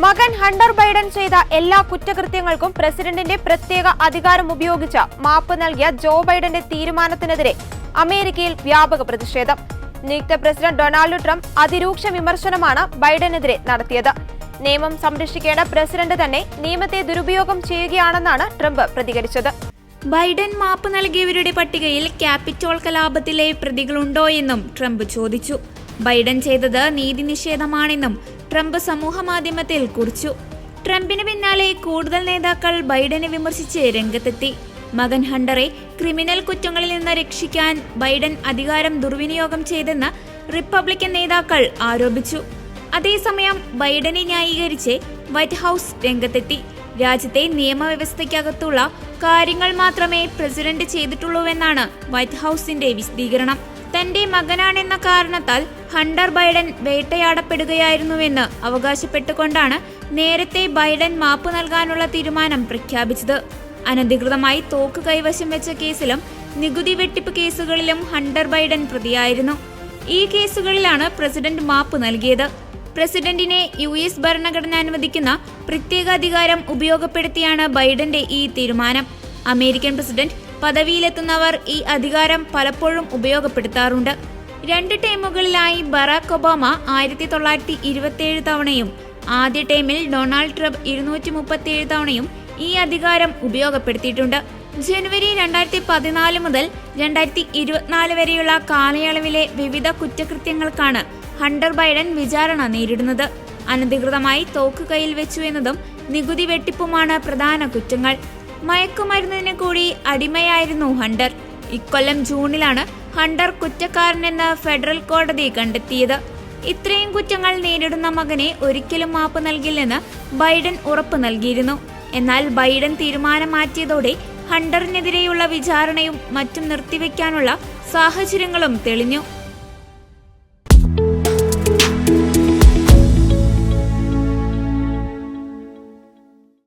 മകൻ Hunter Biden ചെയ്ത എല്ലാ കുറ്റകൃത്യങ്ങൾക്കും പ്രസിഡന്റിന്റെ പ്രത്യേക അധികാരം ഉപയോഗിച്ച് മാപ്പ് നൽകിയ ജോ ബൈഡന്റെ തീരുമാനത്തിനെതിരെ അമേരിക്കയിൽ വ്യാപക പ്രതിഷേധം. നിയുക്ത പ്രസിഡന്റ് ഡൊണാൾഡ് ട്രംപ് അതിരൂക്ഷ വിമർശനമാണ് ബൈഡനെതിരെ നടത്തിയത്. നിയമം സംരക്ഷിക്കേണ്ട പ്രസിഡന്റ് തന്നെ നിയമത്തെ ദുരുപയോഗം ചെയ്യുകയാണെന്നാണ് ട്രംപ് പ്രതികരിച്ചത്. ബൈഡൻ മാപ്പ് നൽകിയവരുടെ പട്ടികയിൽ ക്യാപിറ്റോൾ കലാപത്തിലെ പ്രതികളുണ്ടോ എന്നും ട്രംപ് ചോദിച്ചു. ബൈഡൻ ചെയ്തത് നീതി നിഷേധമാണെന്നും ട്രംപ് സമൂഹമാധ്യമത്തിൽ കുറിച്ചു. ട്രംപിന് പിന്നാലെ കൂടുതൽ നേതാക്കൾ ബൈഡനെ വിമർശിച്ച് രംഗത്തെത്തി. മകൻ ഹണ്ടറെ ക്രിമിനൽ കുറ്റങ്ങളിൽ നിന്ന് രക്ഷിക്കാൻ ബൈഡൻ അധികാരം ദുർവിനിയോഗം ചെയ്തെന്ന് റിപ്പബ്ലിക്കൻ നേതാക്കൾ ആരോപിച്ചു. അതേസമയം ബൈഡനെ ന്യായീകരിച്ച് വൈറ്റ് ഹൌസ് രംഗത്തെത്തി. രാജ്യത്തെ നിയമവ്യവസ്ഥയ്ക്കകത്തുള്ള കാര്യങ്ങൾ മാത്രമേ പ്രസിഡന്റ് ചെയ്തിട്ടുള്ളൂവെന്നാണ് വൈറ്റ് ഹൌസിന്റെ വിശദീകരണം. തന്റെ മകനാണെന്ന കാരണത്താൽ ഹണ്ടർ ബൈഡൻ വേട്ടയാടപ്പെടുകയായിരുന്നുവെന്ന് അവകാശപ്പെട്ടുകൊണ്ടാണ് നേരത്തെ ബൈഡൻ മാപ്പ് നൽകാനുള്ള തീരുമാനം പ്രഖ്യാപിച്ചത്. അനധികൃതമായി തോക്ക് കൈവശം വെച്ച കേസിലും നികുതി വെട്ടിപ്പ് കേസുകളിലും ഹണ്ടർ ബൈഡൻ പ്രതിയായിരുന്നു. ഈ കേസുകളിലാണ് പ്രസിഡന്റ് മാപ്പ് നൽകിയത്. പ്രസിഡന്റിനെ US ഭരണഘടന അനുവദിക്കുന്ന പ്രത്യേകാധികാരം ഉപയോഗപ്പെടുത്തിയാണ് ബൈഡന്റെ ഈ തീരുമാനം. അമേരിക്കൻ പ്രസിഡന്റ് പദവിയിലെത്തുന്നവർ ഈ അധികാരം പലപ്പോഴും ഉപയോഗപ്പെടുത്താറുണ്ട്. 2 ടേമുകളിലായി ബറാക് ഒബാമ 1927 തവണയും ആദ്യ ടേമിൽ ഡൊണാൾഡ് ട്രംപ് 237 തവണയും ഈ അധികാരം ഉപയോഗപ്പെടുത്തിയിട്ടുണ്ട്. ജനുവരി 2014 മുതൽ 2024 വരെയുള്ള കാലയളവിലെ വിവിധ കുറ്റകൃത്യങ്ങൾക്കാണ് ഹണ്ടർ ബൈഡൻ വിചാരണ നേരിടുന്നത്. അനധികൃതമായി തോക്ക് കയ്യിൽ വെച്ചു എന്നതും നികുതി വെട്ടിപ്പുമാണ് പ്രധാന കുറ്റങ്ങൾ. മയക്കുമരുന്നിന് കൂടി അടിമയായിരുന്നു ഹണ്ടർ. ഇക്കൊല്ലം ജൂണിലാണ് ഹണ്ടർ കുറ്റക്കാരനെന്ന് ഫെഡറൽ കോടതി കണ്ടെത്തിയത്. ഇത്രയും കുറ്റങ്ങൾ നേരിടുന്ന മകനെ ഒരിക്കലും മാപ്പ് നൽകില്ലെന്ന് ബൈഡൻ ഉറപ്പ് നൽകിയിരുന്നു. എന്നാൽ ബൈഡൻ തീരുമാനം മാറ്റിയതോടെ ഹണ്ടറിനെതിരെയുള്ള വിചാരണയും മറ്റും നിർത്തിവെക്കാനുള്ള സാഹചര്യങ്ങളും തെളിഞ്ഞു.